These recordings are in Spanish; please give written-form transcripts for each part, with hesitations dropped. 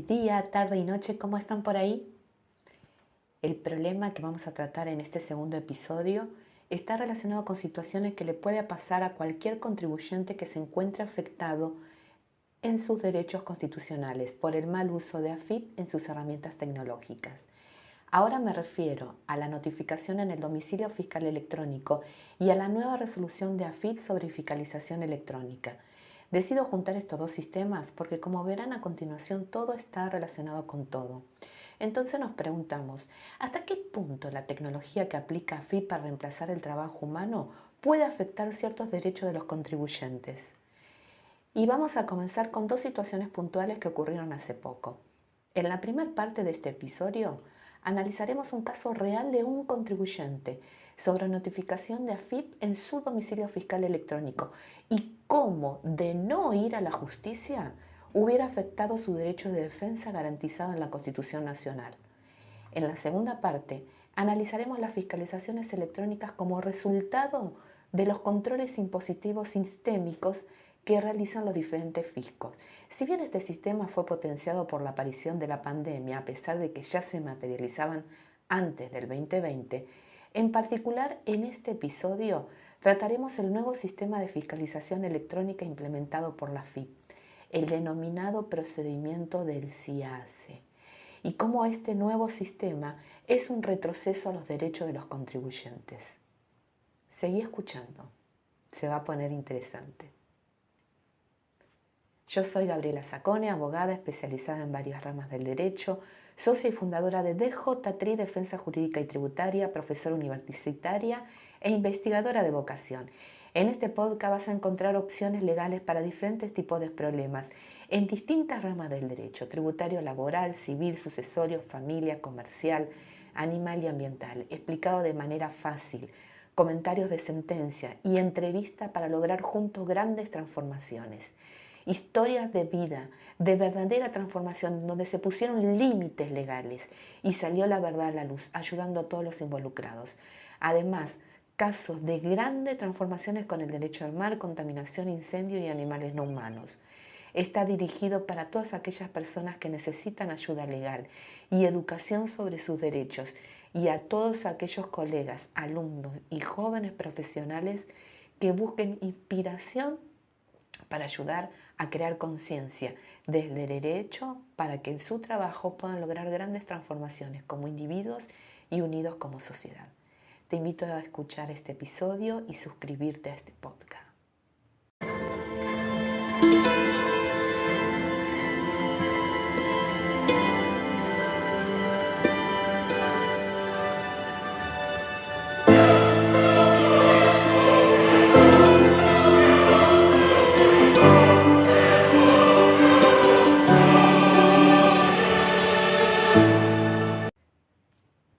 día, tarde y noche, ¿cómo están por ahí? El problema que vamos a tratar en este segundo episodio está relacionado con situaciones que le puede pasar a cualquier contribuyente que se encuentre afectado en sus derechos constitucionales por el mal uso de AFIP en sus herramientas tecnológicas. Ahora me refiero a la notificación en el domicilio fiscal electrónico y a la nueva resolución de AFIP sobre fiscalización electrónica. Decido juntar estos dos sistemas porque, como verán a continuación, todo está relacionado con todo. Entonces nos preguntamos, ¿hasta qué punto la tecnología que aplica AFIP para reemplazar el trabajo humano puede afectar ciertos derechos de los contribuyentes? Y vamos a comenzar con dos situaciones puntuales que ocurrieron hace poco. En la primera parte de este episodio analizaremos un caso real de un contribuyente sobre notificación de AFIP en su domicilio fiscal electrónico y cómo, de no ir a la justicia, hubiera afectado su derecho de defensa garantizado en la Constitución Nacional. En la segunda parte analizaremos las fiscalizaciones electrónicas como resultado de los controles impositivos sistémicos que realizan los diferentes fiscos. Si bien este sistema fue potenciado por la aparición de la pandemia, a pesar de que ya se materializaban antes del 2020, en particular en este episodio trataremos el nuevo sistema de fiscalización electrónica implementado por la AFIP, el denominado procedimiento del SIACE, y cómo este nuevo sistema es un retroceso a los derechos de los contribuyentes. Seguí escuchando, se va a poner interesante. Yo soy Gabriela Zacone, abogada especializada en varias ramas del derecho, socia y fundadora de DJ Defensa Jurídica y Tributaria, profesora universitaria e investigadora de vocación. En este podcast vas a encontrar opciones legales para diferentes tipos de problemas en distintas ramas del derecho: tributario, laboral, civil, sucesorio, familia, comercial, animal y ambiental, explicado de manera fácil, comentarios de sentencia y entrevista para lograr juntos grandes transformaciones. Historias de vida, de verdadera transformación, donde se pusieron límites legales y salió la verdad a la luz, ayudando a todos los involucrados. Además, casos de grandes transformaciones con el derecho al mar, contaminación, incendio y animales no humanos. Está dirigido para todas aquellas personas que necesitan ayuda legal y educación sobre sus derechos, y a todos aquellos colegas, alumnos y jóvenes profesionales que busquen inspiración para ayudar a crear conciencia desde el derecho para que en su trabajo puedan lograr grandes transformaciones como individuos y unidos como sociedad. Te invito a escuchar este episodio y suscribirte a este podcast.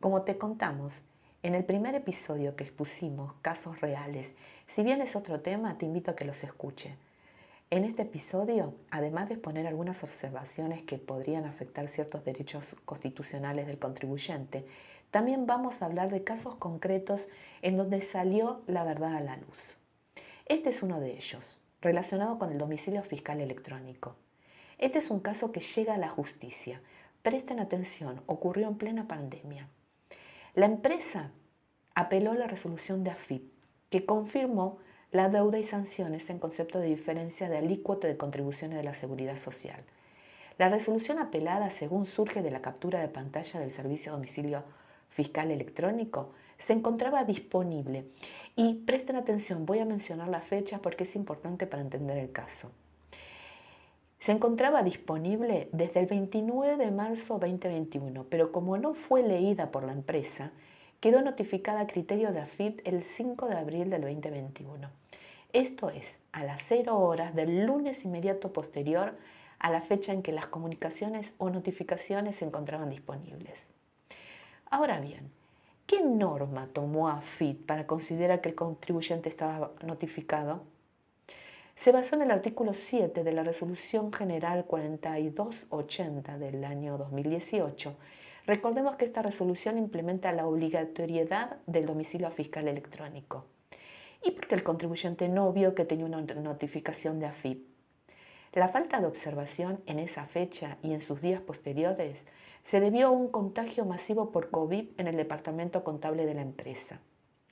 Como te contamos en el primer episodio que expusimos casos reales, si bien es otro tema, te invito a que los escuches. En este episodio, además de exponer algunas observaciones que podrían afectar ciertos derechos constitucionales del contribuyente, también vamos a hablar de casos concretos en donde salió la verdad a la luz. Este es uno de ellos, relacionado con el domicilio fiscal electrónico. Este es un caso que llega a la justicia. Presten atención, ocurrió en plena pandemia. La empresa apeló la resolución de AFIP, que confirmó la deuda y sanciones en concepto de diferencia de alícuota de contribuciones de la Seguridad Social. La resolución apelada, según surge de la captura de pantalla del Servicio de Domicilio Fiscal Electrónico, se encontraba disponible. Y presten atención, voy a mencionar la fecha porque es importante para entender el caso. Se encontraba disponible desde el 29 de marzo 2021, pero como no fue leída por la empresa, quedó notificada a criterio de AFIP el 5 de abril del 2021. Esto es, a las 0 horas del lunes inmediato posterior a la fecha en que las comunicaciones o notificaciones se encontraban disponibles. Ahora bien, ¿qué norma tomó AFIP para considerar que el contribuyente estaba notificado? Se basó en el artículo 7 de la Resolución General 4280 del año 2018. Recordemos que esta resolución implementa la obligatoriedad del domicilio fiscal electrónico. ¿Y por qué el contribuyente no vio que tenía una notificación de AFIP? La falta de observación en esa fecha y en sus días posteriores se debió a un contagio masivo por COVID en el departamento contable de la empresa.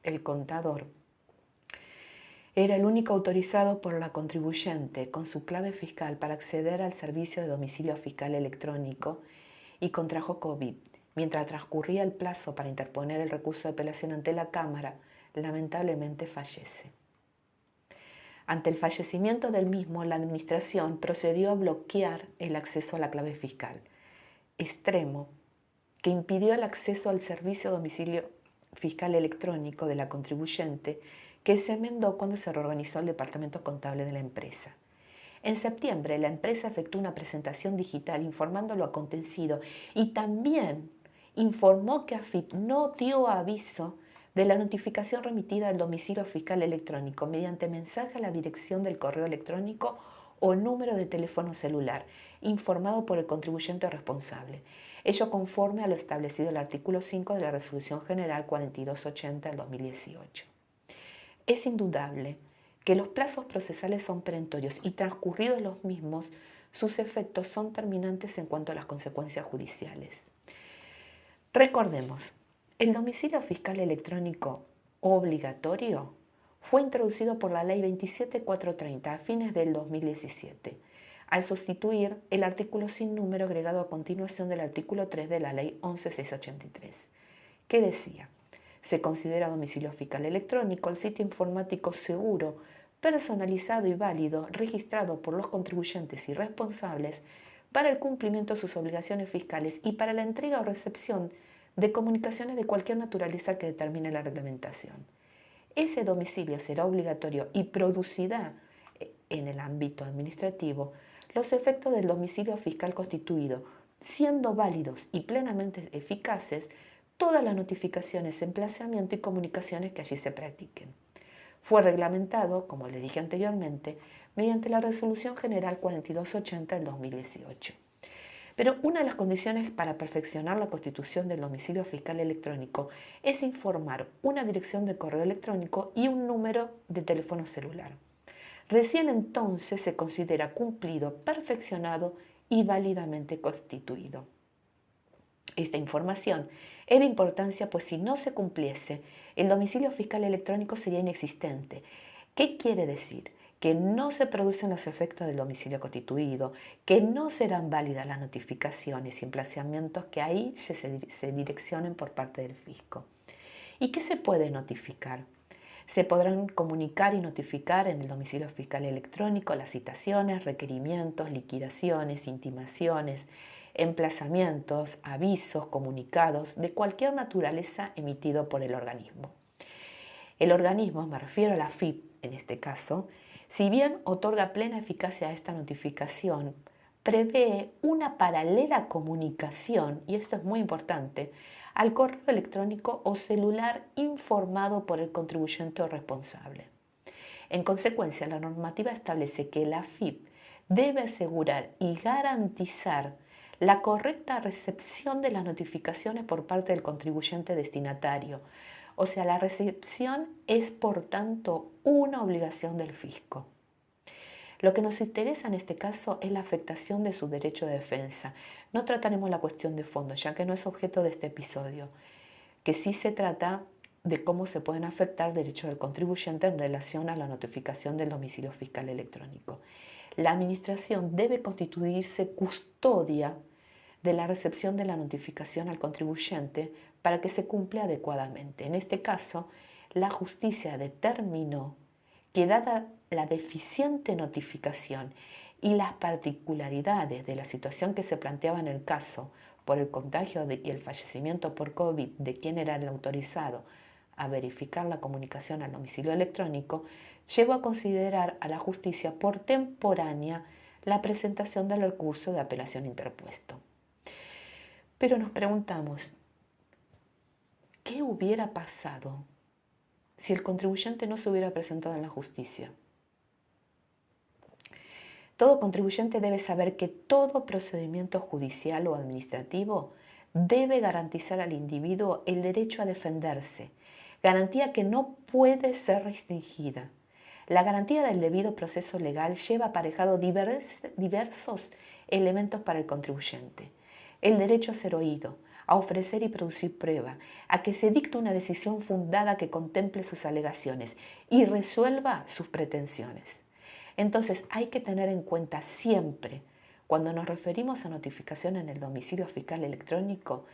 El contador era el único autorizado por la contribuyente con su clave fiscal para acceder al servicio de domicilio fiscal electrónico y contrajo COVID. Mientras transcurría el plazo para interponer el recurso de apelación ante la Cámara, lamentablemente fallece. Ante el fallecimiento del mismo, la Administración procedió a bloquear el acceso a la clave fiscal, extremo que impidió el acceso al servicio de domicilio fiscal electrónico de la contribuyente, que se enmendó cuando se reorganizó el departamento contable de la empresa. En septiembre, la empresa efectuó una presentación digital informando lo acontecido y también informó que AFIP no dio aviso de la notificación remitida al domicilio fiscal electrónico mediante mensaje a la dirección del correo electrónico o número de teléfono celular, informado por el contribuyente responsable. Ello conforme a lo establecido en el artículo 5 de la Resolución General 4280 del 2018. Es indudable que los plazos procesales son perentorios y transcurridos los mismos, sus efectos son terminantes en cuanto a las consecuencias judiciales. Recordemos, el domicilio fiscal electrónico obligatorio fue introducido por la Ley 27430 a fines del 2017, al sustituir el artículo sin número agregado a continuación del artículo 3 de la Ley 11683, que decía: se considera domicilio fiscal electrónico el sitio informático seguro, personalizado y válido, registrado por los contribuyentes y responsables para el cumplimiento de sus obligaciones fiscales y para la entrega o recepción de comunicaciones de cualquier naturaleza que determine la reglamentación. Ese domicilio será obligatorio y producirá en el ámbito administrativo los efectos del domicilio fiscal constituido, siendo válidos y plenamente eficaces todas las notificaciones, emplazamiento y comunicaciones que allí se practiquen. Fue reglamentado, como les dije anteriormente, mediante la Resolución General 4280 del 2018. Pero una de las condiciones para perfeccionar la constitución del domicilio fiscal electrónico es informar una dirección de correo electrónico y un número de teléfono celular. Recién entonces se considera cumplido, perfeccionado y válidamente constituido. Esta información es de importancia, pues si no se cumpliese, el domicilio fiscal electrónico sería inexistente. ¿Qué quiere decir? Que no se producen los efectos del domicilio constituido, que no serán válidas las notificaciones y emplazamientos que ahí se direccionen por parte del fisco. ¿Y qué se puede notificar? Se podrán comunicar y notificar en el domicilio fiscal electrónico las citaciones, requerimientos, liquidaciones, intimaciones, emplazamientos, avisos, comunicados de cualquier naturaleza emitido por el organismo. El organismo, me refiero a la AFIP en este caso, si bien otorga plena eficacia a esta notificación, prevé una paralela comunicación, y esto es muy importante, al correo electrónico o celular informado por el contribuyente o responsable. En consecuencia, la normativa establece que la AFIP debe asegurar y garantizar la correcta recepción de las notificaciones por parte del contribuyente destinatario. O sea, la recepción es, por tanto, una obligación del fisco. Lo que nos interesa en este caso es la afectación de su derecho de defensa. No trataremos la cuestión de fondo, ya que no es objeto de este episodio, que sí se trata de cómo se pueden afectar derechos del contribuyente en relación a la notificación del domicilio fiscal electrónico. La Administración debe constituirse custodia de la recepción de la notificación al contribuyente para que se cumpla adecuadamente. En este caso, la justicia determinó que, dada la deficiente notificación y las particularidades de la situación que se planteaba en el caso por el contagio y el fallecimiento por COVID de quien era el autorizado a verificar la comunicación al domicilio electrónico, llevó a considerar a la justicia por temporánea la presentación del recurso de apelación interpuesto. Pero nos preguntamos, ¿qué hubiera pasado si el contribuyente no se hubiera presentado en la justicia? Todo contribuyente debe saber que todo procedimiento judicial o administrativo debe garantizar al individuo el derecho a defenderse, garantía que no puede ser restringida. La garantía del debido proceso legal lleva aparejado diversos elementos para el contribuyente. El derecho a ser oído, a ofrecer y producir prueba, a que se dicte una decisión fundada que contemple sus alegaciones y resuelva sus pretensiones. Entonces hay que tener en cuenta siempre, cuando nos referimos a notificación en el domicilio fiscal electrónico,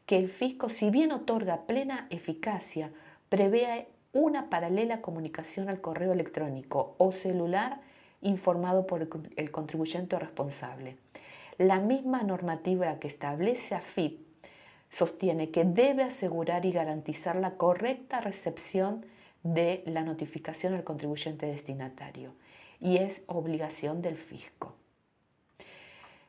que el fisco, si bien otorga plena eficacia, prevé una paralela comunicación al correo electrónico o celular informado por el contribuyente responsable. La misma normativa que establece AFIP sostiene que debe asegurar y garantizar la correcta recepción de la notificación al contribuyente destinatario y es obligación del fisco.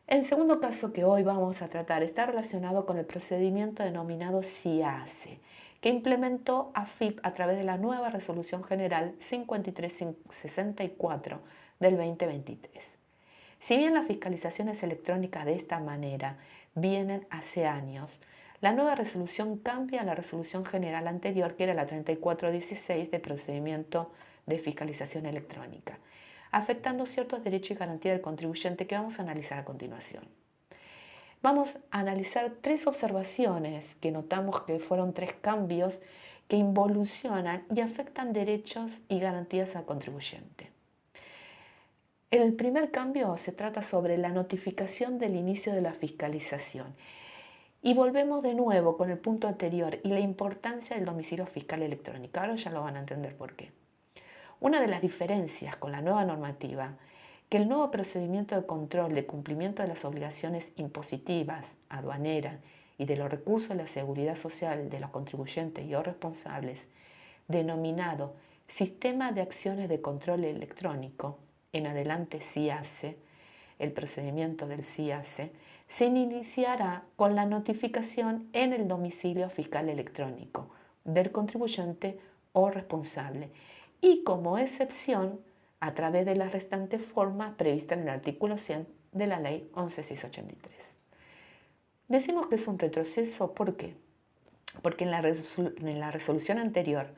El segundo caso que hoy vamos a tratar está relacionado con el procedimiento denominado SIACE, que implementó AFIP a través de la nueva Resolución General 5364 del 2023. Si bien las fiscalizaciones electrónicas de esta manera vienen hace años, la nueva resolución cambia la resolución general anterior, que era la 3416 de procedimiento de fiscalización electrónica, afectando ciertos derechos y garantías del contribuyente que vamos a analizar a continuación. Vamos a analizar tres observaciones que notamos que fueron tres cambios que involucionan y afectan derechos y garantías al contribuyente. El primer cambio se trata sobre la notificación del inicio de la fiscalización. Y volvemos de nuevo con el punto anterior y la importancia del domicilio fiscal electrónico. Ahora ya lo van a entender por qué. Una de las diferencias con la nueva normativa, que el nuevo procedimiento de control de cumplimiento de las obligaciones impositivas, aduaneras y de los recursos de la seguridad social de los contribuyentes y o responsables, denominado Sistema de Acciones de Control Electrónico, en adelante SIACE, el procedimiento del SIACE, se iniciará con la notificación en el domicilio fiscal electrónico del contribuyente o responsable y como excepción a través de las restantes formas previstas en el artículo 100 de la Ley 11683. Decimos que es un retroceso, ¿por qué? Porque en la resolución anterior,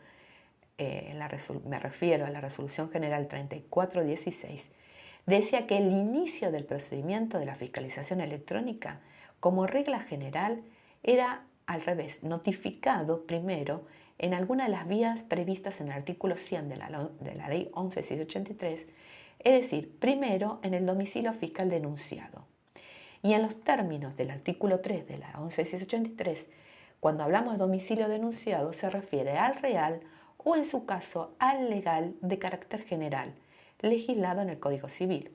me refiero a la Resolución General 3416, decía que el inicio del procedimiento de la fiscalización electrónica, como regla general, era al revés, notificado primero en alguna de las vías previstas en el artículo 100 de la Ley 11683, es decir, primero en el domicilio fiscal denunciado. Y en los términos del artículo 3 de la 11683, cuando hablamos de domicilio denunciado, se refiere al real o en su caso al legal de carácter general, legislado en el Código Civil.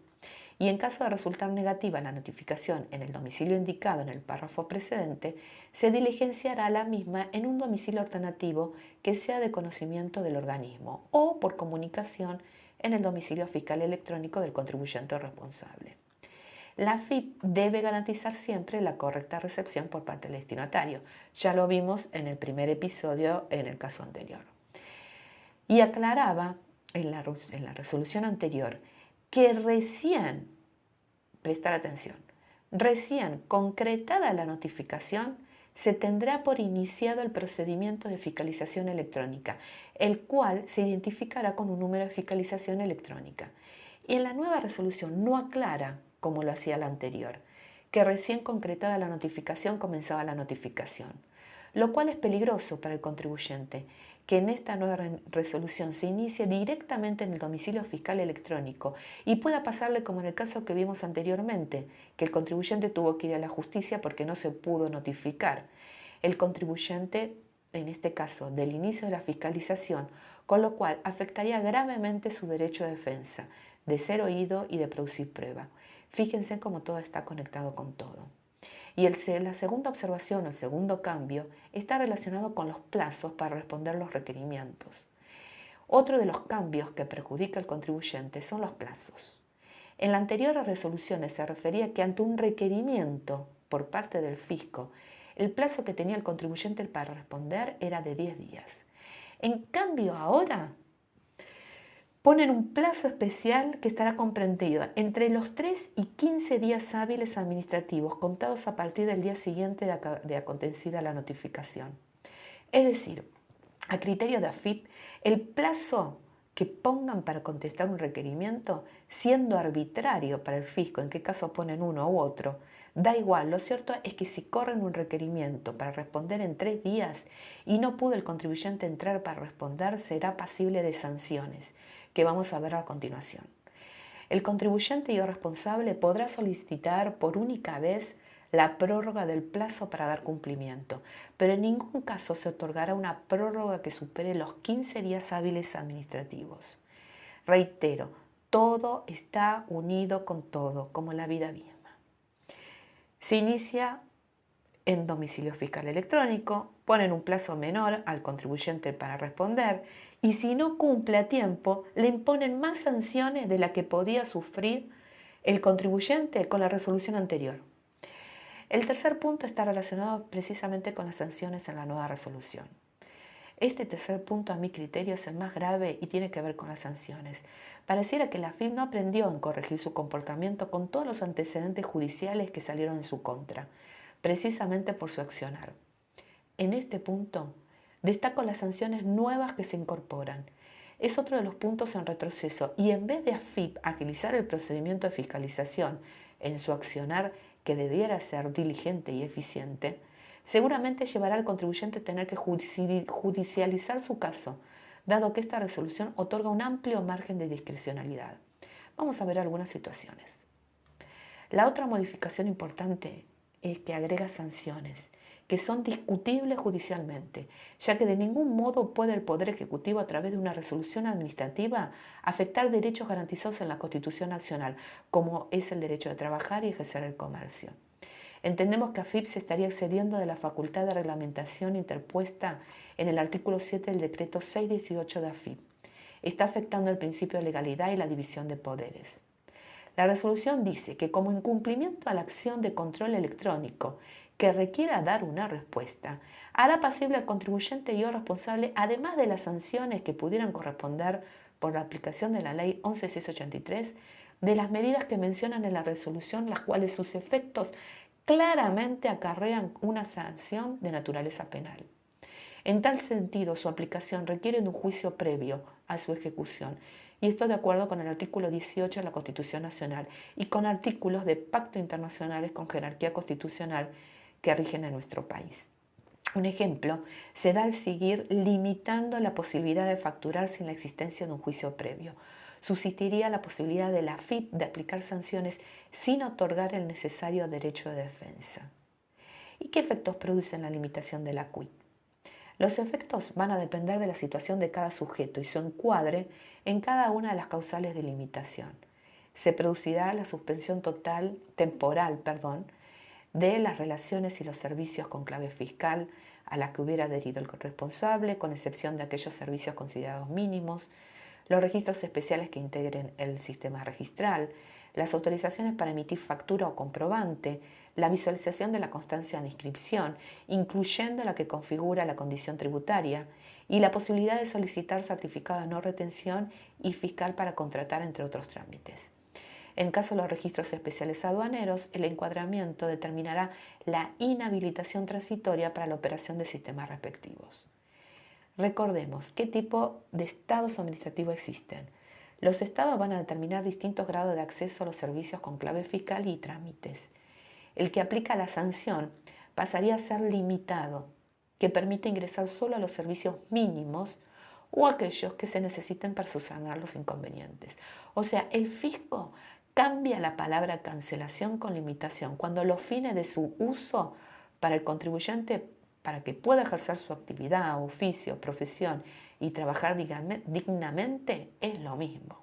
Y en caso de resultar negativa la notificación en el domicilio indicado en el párrafo precedente, se diligenciará la misma en un domicilio alternativo que sea de conocimiento del organismo o por comunicación en el domicilio fiscal electrónico del contribuyente responsable. La FIP debe garantizar siempre la correcta recepción por parte del destinatario. Ya lo vimos en el primer episodio en el caso anterior. Y aclaraba en la resolución anterior que recién, prestar atención, recién concretada la notificación, se tendrá por iniciado el procedimiento de fiscalización electrónica, el cual se identificará con un número de fiscalización electrónica. Y en la nueva resolución no aclara, como lo hacía la anterior, que recién concretada la notificación comenzaba la notificación, lo cual es peligroso para el contribuyente, que en esta nueva resolución se inicie directamente en el domicilio fiscal electrónico y pueda pasarle como en el caso que vimos anteriormente, que el contribuyente tuvo que ir a la justicia porque no se pudo notificar. El contribuyente, en este caso, del inicio de la fiscalización, con lo cual afectaría gravemente su derecho de defensa, de ser oído y de producir prueba. Fíjense cómo todo está conectado con todo. Y la segunda observación, el segundo cambio, está relacionado con los plazos para responder los requerimientos. Otro de los cambios que perjudica al contribuyente son los plazos. En la anterior resolución se refería que ante un requerimiento por parte del fisco, el plazo que tenía el contribuyente para responder era de 10 días. En cambio ahora ponen un plazo especial que estará comprendido entre los 3 y 15 días hábiles administrativos contados a partir del día siguiente de acontecida la notificación. Es decir, a criterio de AFIP, el plazo que pongan para contestar un requerimiento siendo arbitrario para el fisco en qué caso ponen uno u otro. Da igual, lo cierto es que si corren un requerimiento para responder en 3 días y no pudo el contribuyente entrar para responder, será pasible de sanciones, que vamos a ver a continuación. El contribuyente y o responsable podrá solicitar por única vez la prórroga del plazo para dar cumplimiento, pero en ningún caso se otorgará una prórroga que supere los 15 días hábiles administrativos. Reitero, todo está unido con todo, como la vida misma. Se inicia en domicilio fiscal electrónico, ponen un plazo menor al contribuyente para responder y si no cumple a tiempo, le imponen más sanciones de las que podía sufrir el contribuyente con la resolución anterior. El tercer punto está relacionado precisamente con las sanciones en la nueva resolución. Este tercer punto, a mi criterio, es el más grave y tiene que ver con las sanciones. Pareciera que la AFIP no aprendió en corregir su comportamiento con todos los antecedentes judiciales que salieron en su contra, precisamente por su accionar. En este punto, destaco las sanciones nuevas que se incorporan. Es otro de los puntos en retroceso y en vez de AFIP agilizar el procedimiento de fiscalización en su accionar, que debiera ser diligente y eficiente, seguramente llevará al contribuyente a tener que judicializar su caso, dado que esta resolución otorga un amplio margen de discrecionalidad. Vamos a ver algunas situaciones. La otra modificación importante es que agrega sanciones que son discutibles judicialmente, ya que de ningún modo puede el Poder Ejecutivo, a través de una resolución administrativa, afectar derechos garantizados en la Constitución Nacional, como es el derecho de trabajar y ejercer el comercio. Entendemos que AFIP se estaría excediendo de la facultad de reglamentación interpuesta en el artículo 7 del decreto 618 de AFIP. Está afectando el principio de legalidad y la división de poderes. La resolución dice que como incumplimiento a la acción de control electrónico que requiera dar una respuesta, hará pasible al contribuyente y o responsable, además de las sanciones que pudieran corresponder por la aplicación de la Ley 11.683, de las medidas que mencionan en la resolución, las cuales sus efectos claramente acarrean una sanción de naturaleza penal. En tal sentido, su aplicación requiere de un juicio previo a su ejecución, y esto de acuerdo con el artículo 18 de la Constitución Nacional y con artículos de pactos internacionales con jerarquía constitucional que rigen en nuestro país. Un ejemplo se da al seguir limitando la posibilidad de facturar sin la existencia de un juicio previo. Subsistiría la posibilidad de la AFIP de aplicar sanciones sin otorgar el necesario derecho de defensa. ¿Y qué efectos produce la limitación de la QUIT? Los efectos van a depender de la situación de cada sujeto y su encuadre en cada una de las causales de limitación. Se producirá la suspensión temporal, de las relaciones y los servicios con clave fiscal a la que hubiera adherido el responsable, con excepción de aquellos servicios considerados mínimos, los registros especiales que integren el sistema registral, las autorizaciones para emitir factura o comprobante, la visualización de la constancia de inscripción, incluyendo la que configura la condición tributaria, y la posibilidad de solicitar certificado de no retención y fiscal para contratar, entre otros trámites. En caso de los registros especiales aduaneros, el encuadramiento determinará la inhabilitación transitoria para la operación de sistemas respectivos. Recordemos qué tipo de estados administrativos existen. Los estados van a determinar distintos grados de acceso a los servicios con clave fiscal y trámites. El que aplica la sanción pasaría a ser limitado, que permite ingresar solo a los servicios mínimos o aquellos que se necesiten para subsanar los inconvenientes. O sea, el fisco cambia la palabra cancelación con limitación cuando los fines de su uso para el contribuyente, para que pueda ejercer su actividad, oficio, profesión y trabajar dignamente, es lo mismo,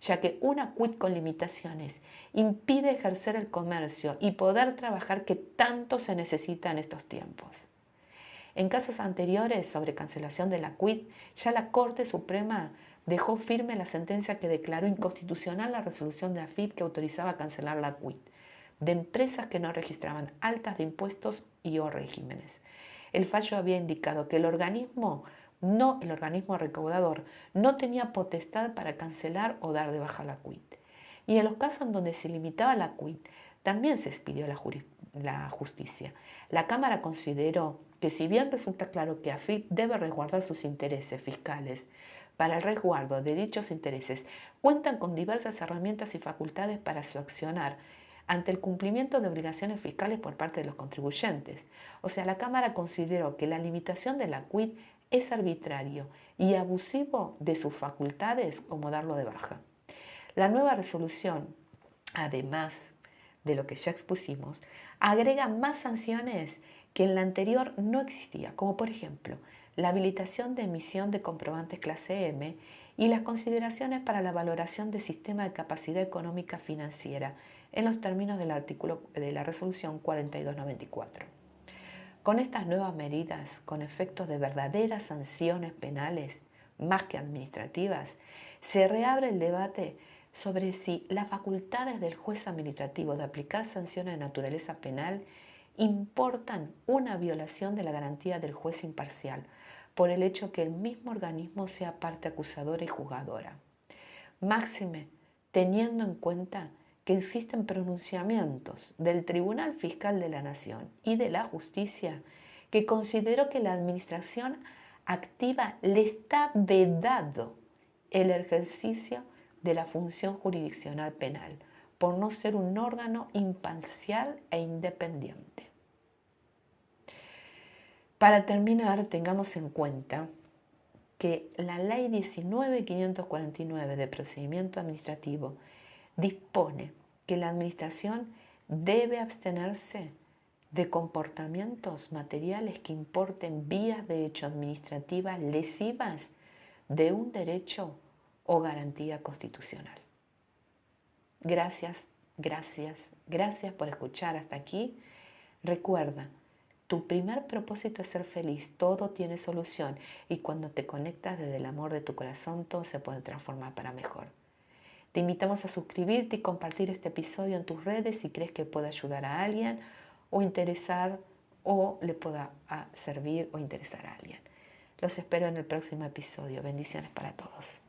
ya que una QUIT con limitaciones impide ejercer el comercio y poder trabajar que tanto se necesita en estos tiempos. En casos anteriores sobre cancelación de la QUIT, ya la Corte Suprema dejó firme la sentencia que declaró inconstitucional la resolución de AFIP que autorizaba cancelar la QUIT de empresas que no registraban altas de impuestos y o regímenes. El fallo había indicado que el organismo recaudador no tenía potestad para cancelar o dar de baja la QUIT. Y en los casos en donde se limitaba la QUIT, también se expidió la justicia. La Cámara consideró que si bien resulta claro que AFIP debe resguardar sus intereses fiscales para el resguardo de dichos intereses cuentan con diversas herramientas y facultades para su accionar ante el cumplimiento de obligaciones fiscales por parte de los contribuyentes. O sea, la Cámara consideró que la limitación de la QUIT es arbitrario y abusivo de sus facultades como darlo de baja. La nueva resolución, además de lo que ya expusimos, agrega más sanciones que en la anterior no existía, como por ejemplo la habilitación de emisión de comprobantes clase M y las consideraciones para la valoración del sistema de capacidad económica financiera en los términos del artículo de la resolución 4294. Con estas nuevas medidas, con efectos de verdaderas sanciones penales más que administrativas, se reabre el debate sobre si las facultades del juez administrativo de aplicar sanciones de naturaleza penal importan una violación de la garantía del juez imparcial por el hecho que el mismo organismo sea parte acusadora y juzgadora. Máxime, teniendo en cuenta que existen pronunciamientos del Tribunal Fiscal de la Nación y de la Justicia que consideró que la administración activa le está vedado el ejercicio de la función jurisdiccional penal por no ser un órgano imparcial e independiente. Para terminar, tengamos en cuenta que la Ley 19.549 de Procedimiento Administrativo dispone que la Administración debe abstenerse de comportamientos materiales que importen vías de hecho administrativas lesivas de un derecho o garantía constitucional. Gracias, gracias, gracias por escuchar hasta aquí. Recuerda, tu primer propósito es ser feliz, todo tiene solución y cuando te conectas desde el amor de tu corazón, todo se puede transformar para mejor. Te invitamos a suscribirte y compartir este episodio en tus redes si crees que pueda ayudar a alguien o interesar o le pueda servir o interesar a alguien. Los espero en el próximo episodio. Bendiciones para todos.